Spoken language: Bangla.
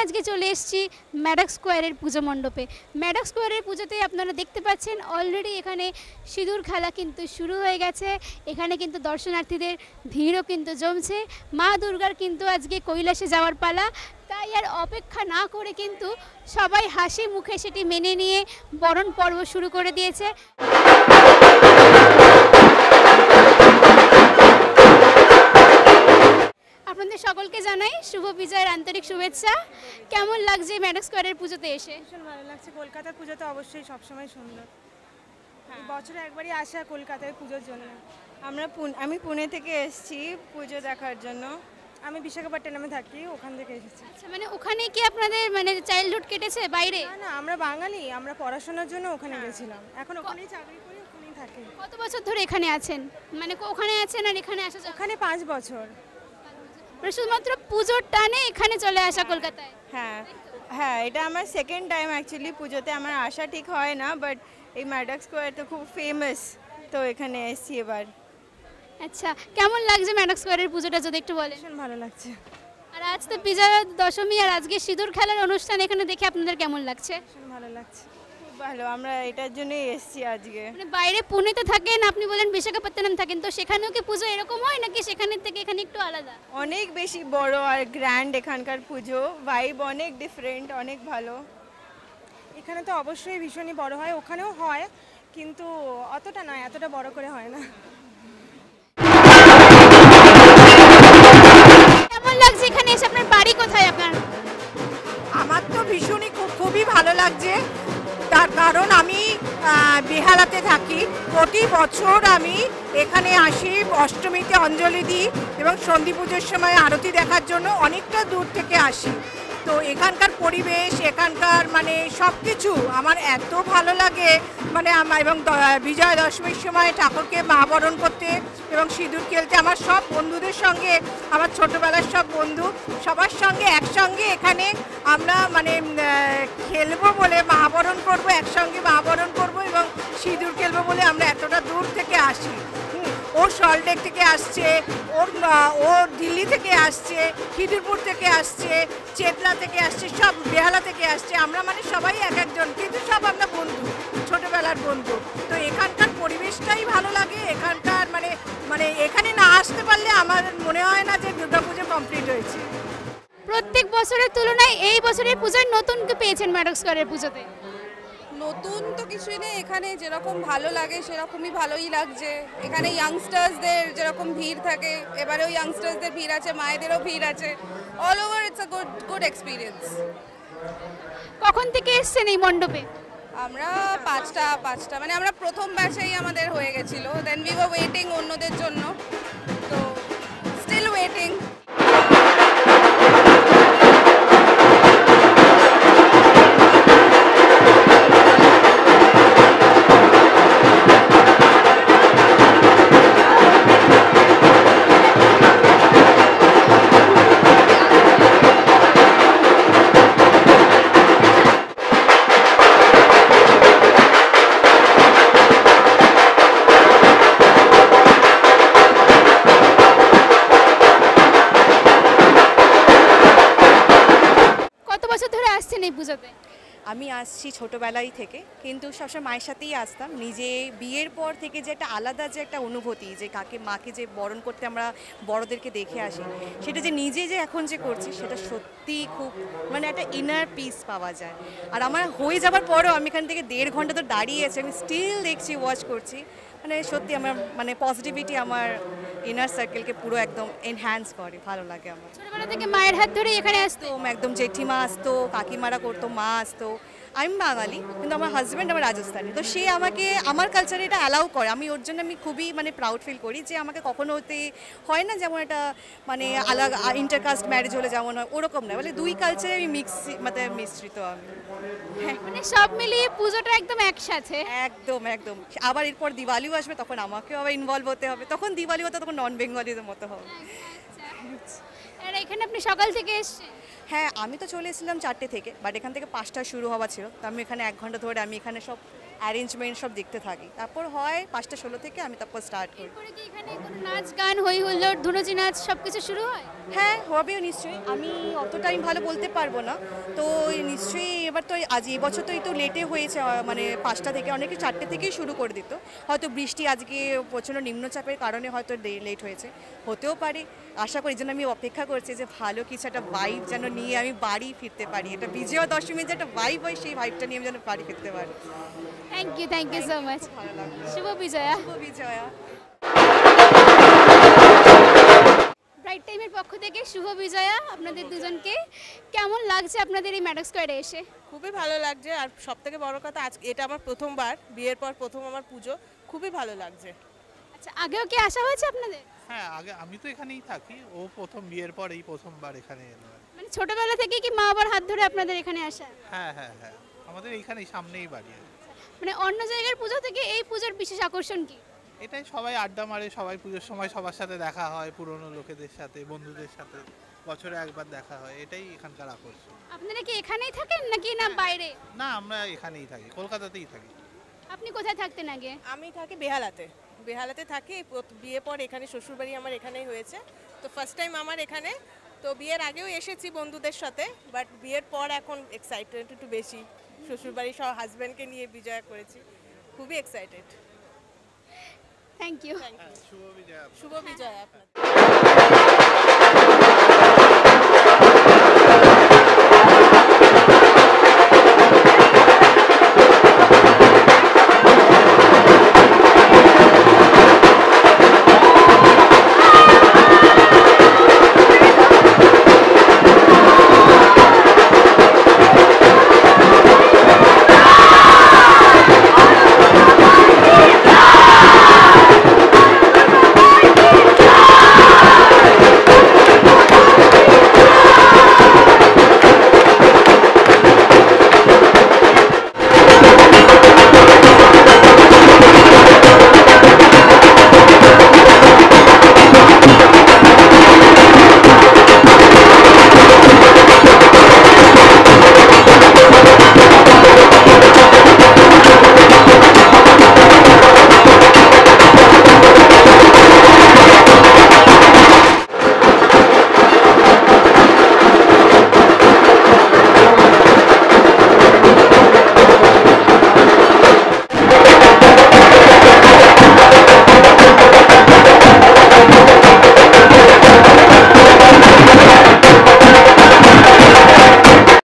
আজকে চলে এসেছি ম্যাডক স্কোয়ারের পুজো মণ্ডপে। ম্যাডক স্কোয়ারের পুজোতে আপনারা দেখতে পাচ্ছেন অলরেডি এখানে সিঁদুর খেলা কিন্তু শুরু হয়ে গেছে। এখানে কিন্তু দর্শনার্থীদের ভিড়ও কিন্তু জমছে। মা দুর্গার কিন্তু আজকে কৈলাসে যাওয়ার পালা, তাই আর অপেক্ষা না করে কিন্তু সবাই হাসি মুখে সেটি মেনে নিয়ে বরণ পর্ব শুরু করে দিয়েছে। আপনাদের সকলকে জানাই শুভ বিজয়ের আন্তরিক শুভেচ্ছা। কেমন লাগছে ম্যাডক স্কোয়ারের পুজোতে এসে? ভীষণ ভালো লাগছে। কলকাতার পুজো তো অবশ্যই সবসময় সুন্দর। বছরে একবারই আসা কলকাতায় পুজোর জন্য। আমি পুনে থেকে এসেছি পুজো দেখার জন্য। আমি বিশাখাপট্টনমে থাকি, ওখান থেকে এসেছি। আচ্ছা, মানে ওখানে কি আপনাদের মানে চাইল্ডহুড কেটেছে বাইরে? না না, আমরা বাঙালি, আমরা পড়াশোনার জন্য ওখানে গেছিলাম। এখন ওখানেই চাকরি করি, ওখানেই থাকি। কত বছর ধরে এখানে আছেন? মানে ওখানে আছেন আর এখানে আসা ওখানে 5 বছর। মানে শুধুমাত্র পুজোর টানে এখানে চলে আসা কলকাতায়? হ্যাঁ হ্যাঁ, এটা আমার সেকেন্ড টাইম অ্যাকচুয়ালি পুজোতে। আমার আসা ঠিক হয় না, বাট এই ম্যাডক স্কোয়ার তো খুব ফেমাস, তো এখানে এসেছি এবার। আচ্ছা, কেমন লাগছে ম্যাডক স্কোয়ারের পুজোটা যদি একটু বলেন? ভীষণ ভালো লাগছে। আর আজ তো বিজয়া দশমী, আর আজকে সিঁদুর খেলার অনুষ্ঠান এখানে দেখে আপনাদের কেমন লাগছে? ভীষণ ভালো লাগছে। খুব ভালো, আমরা এটার জন্যই এসেছি আজকে। মানে বাইরে পুনেতে থাকেন আপনি, বলেন বিশাখাপত্তনম থাকেন, তো সেখানেও কি পুজো এরকম হয় নাকি সেখানের থেকে এখানে একটু আলাদা? অনেক বেশি বড় আর গ্র্যান্ড এখানকার পুজো, ভাইব অনেক ডিফারেন্ট, অনেক ভালো। এখানে তো অবশ্যই ভীষণই বড় হয়, ওখানেও হয়, কিন্তু অতটা নয়, এতটা বড় করে হয় না। কেমন লাগছে এখানে এসে? আপনার বাড়ি কোথায় আপনার? আমার তো ভীষণই খুবই ভালো লাগছে, তার কারণ আমি বেহালাতে থাকি। প্রতি বছর আমি এখানে আসি, অষ্টমীতে অঞ্জলি দিই এবং সন্ধি পুজোর সময় আরতি দেখার জন্য অনেকটা দূর থেকে আসি। তো এখানকার পরিবেশ, এখানকার মানে সব কিছু আমার এত ভালো লাগে। মানে এবং বিজয়া দশমীর সময় ঠাকুরকে মহাবরণ করতে এবং সিঁদুর খেলতে আমার সব বন্ধুদের সঙ্গে, আমার ছোটোবেলার সব বন্ধু সবার সঙ্গে একসঙ্গে এখানে আমরা মানে খেলবো বলে, মহাবরণ করব, একসঙ্গে মহাবরণ করব এবং সিঁদুর খেলবো বলে আমরা এতটা দূর থেকে আসি। ও সল্টলেক থেকে আসছে, ও দিল্লি থেকে আসছে, খিদিরপুর থেকে আসছে, চেতলা থেকে আসছে, সব বেহালা থেকে আসছে। আমরা মানে সবাই এক একজন, কিন্তু সব আমরা বন্ধু, ছোটোবেলার বন্ধু। তো এখানকার পরিবেশটাই ভালো লাগে। এখানকার মানে মানে এখানে না আসতে পারলে আমার মনে হয় না যে দুর্গাপুজো কমপ্লিট হয়েছে। প্রত্যেক বছরের তুলনায় এই বছরের পূজায় নতুন কি পেয়েছেন ম্যাডক স্কোয়ারের পুজোতে? নতুন তো কিছুই নেই, এখানে যেরকম ভালো লাগে সেরকমই ভালোই লাগছে। এখানে ইয়াংস্টার্সদের যেরকম ভিড় থাকে, এবারেও ইয়াংস্টার্সদের ভিড় আছে, মায়েদেরও ভিড় আছে। All over it's a good experience. কখন থেকে এসছেন এই মণ্ডপে? আমরা পাঁচটা মানে আমরা প্রথম ব্যাচেই আমাদের হয়ে গেছিলো। দেন উই ওয়ার ওয়েটিং অন্যদের জন্য, তো স্টিল ওয়েটিং। এই পুজোতে? আমি আসছি ছোটোবেলায় থেকে, কিন্তু সবসময় মায়ের সাথেই আসতাম। নিজে বিয়ের পর থেকে যে একটা আলাদা যে একটা অনুভূতি, যে মাকে যে বরণ করতে আমরা বড়দেরকে দেখে আসি, সেটা যে নিজে যে এখন যে করছি, সেটা সত্যিই খুব মানে একটা ইনার পিস পাওয়া যায়। আর আমার হয়ে যাওয়ার পরেও আমি এখান থেকে 1.5 ঘন্টা তো দাঁড়িয়ে আছি, আমি স্টিল দেখছি, ওয়াচ করছি। মানে সত্যি আমার মানে পজিটিভিটি আমার ইনার সার্কেলকে পুরো একদম এনহ্যান্স করে, ভালো লাগে আমার। ছোটবেলা থেকে মায়ের হাত ধরে এখানে আসতো? একদম জেঠিমা আসতো, কাকিমারা করতো, মা আসতো। আমি বাঙালি, কিন্তু আমার হাজব্যান্ড আমার রাজস্থানী, তো সে আমাকে আমার কালচারে এটা অ্যালাউ করে। আমি ওর জন্য আমি খুবই মানে প্রাউড ফিল করি যে আমাকে কখনো হতে হয় না যেমন এটা মানে আলাদা ইন্টারকাস্ট ম্যারেজ হলে যেমন হয়, ওরকম না, বলে দুই কালচারে আমি মানে মিশ্রিত আমি। হ্যাঁ, মানে সব মিলিয়ে পুজোটা একদম একসাথে। একদম একদম। আবার এরপর দিওয়ালিও আসবে, তখন আমাকেও আবার ইনভলভ হতে হবে। তখন দিওয়ালি হতে তখন নন বেঙ্গলিদের মতো হবে। আর এখানে আপনি সকাল থেকে এসেছেন? হ্যাঁ, আমি তো চলে এসেছিলাম 4টে থেকে, বাট এখান থেকে 5টা শুরু হওয়া ছিল, তো আমি এখানে 1 ঘন্টা ধরে আমি এখানে সব অ্যারেঞ্জমেন্ট সব দেখতে থাকি, তারপর হয় 5টা 16 থেকে আমি তারপর স্টার্ট করি। এরপরে কি এখানে কোনো নাচ গান হই হুল্লোড় ধুনুচি নাচ সব কিছু শুরু হয়? হ্যাঁ হবেও নিশ্চয়ই, আমি অতটা আমি ভালো বলতে পারবো না, তো নিশ্চয়ই এবার তো আজ এই বছর তো এই তো লেটে হয়েছে, মানে 5টা থেকে, অনেকে 4টে থেকেই শুরু করে দিত, হয়তো বৃষ্টি আজকে প্রচণ্ড নিম্নচাপের কারণে হয়তো লেট হয়েছে, হতেও পারে। আশা করি, এই জন্য আমি অপেক্ষা করছি যে ভালো কিছু একটা ভাইব যেন নিয়ে আমি বাড়ি ফিরতে পারি, এটা বিজয়া দশমীর যে একটা ভাইব হয় সেই ভাইবটা নিয়ে আমি যেন বাড়ি ফিরতে পারি। Thank you so much. ভালো লাগবে। শুভ বিজয়া। শুভ বিজয়া। ব্রাইট টাইমের পক্ষ থেকে শুভ বিজয়া আপনাদের দুজনকে। কেমন লাগছে আপনাদের এই ম্যাডক স্কোয়ারে এসে? খুবই ভালো লাগছে, আর সব থেকে বড় কথা আজ এটা আমার প্রথমবার, বিয়ের পর প্রথম আমার পুজো, খুবই ভালো লাগছে। আচ্ছা, আগেও কি আসা হয়েছে আপনাদের? হ্যাঁ, আগে আমি তো এখানেই থাকি, ও প্রথম বিয়ের পর এই প্রথমবার এখানে এলো আর কি। মানে ছোটবেলা থেকে কি মা বাবার হাত ধরে আপনাদের এখানে আসা? হ্যাঁ হ্যাঁ হ্যাঁ, আমাদের এইখানেই সামনেই বাড়ি আর কি। মানে অন্য জায়গার পুজো থেকে এই পুজোর বিশেষ আকর্ষণ কি? এটাই সবাই আড্ডা মারে, সবাই পুজোর সময় সবার সাথে দেখা হয়, পুরনো লোকেদের সাথে, বন্ধুদের সাথে বছরে একবার দেখা হয়, এটাই এখানকার আকর্ষণ। আপনারা কি এখানেই থাকেন নাকি না বাইরে? না, আমরা এখানেই থাকি, কলকাতাতেই থাকি। আপনি কোথায় থাকতেন আগে? আমি থাকি বেহালাতে, বেহালাতে থাকি, বিয়ে পর এখানে শ্বশুরবাড়ি আমার এখানেই হয়েছে, তো ফার্স্ট টাইম আমার এখানে। তো বিয়ের আগেও এসেছি বন্ধুদের সাথে, বাট বিয়ের পর এখন এক্সাইটেড একটু বেশি, শ্বশুরবাড়ি সব হাজব্যান্ডকে নিয়ে বিজয়া করেছি, খুবই এক্সাইটেড। Thank you. শুভ বিজয়া। শুভ বিজয়া আপনার।